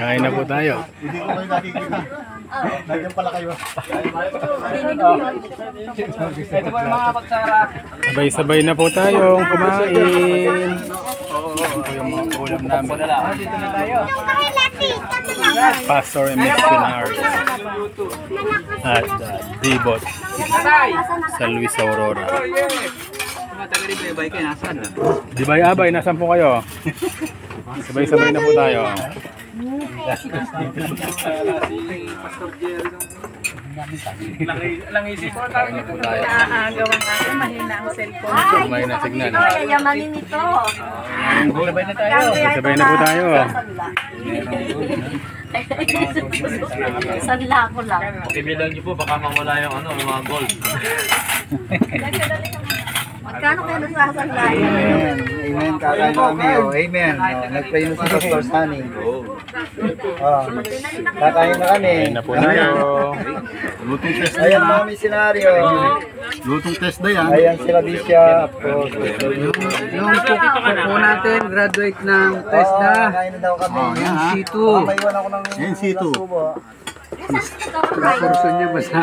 Kain na po tayo. Hindi ko kayo nakikita. Nandiyan pala kayo. Ito po yung mga pagsara. Sabay-sabay na po tayong kumain. Ito po yung mga ulam namin. Dito na tayo. Pastor and Missionary. At Dibot sa Luis Aurora. Taga-ribay kayo, nasaan na? Dibay-abay, nasan po kayo? Sabay-sabay na po tayo. Pastor Jerry. Lang isip ko, tawag nito. Naagawan ako, mahina ang cellphone. May na signal. Yamanin ito. Sabay na tayo. Sabay na po tayo. Sanla ko lang. Pakibilang niyo po, baka mawala yung mga gold. Magkano kayo nasasanla? Amen. Amen. Kakain kami. Oh. Amen. Oh, nag-pray na si Pastor Sunny. Oh. Kakain na kami. Kain na po tayo. Lutong test na yan. Ayan mga misenaryo. Lutong test na yan. Ayan sila Bishop. Yung po natin, graduate ng TESDA. Kakain na daw kami. NC2. Maiwan ako ng NC2. Kurso niya ba sa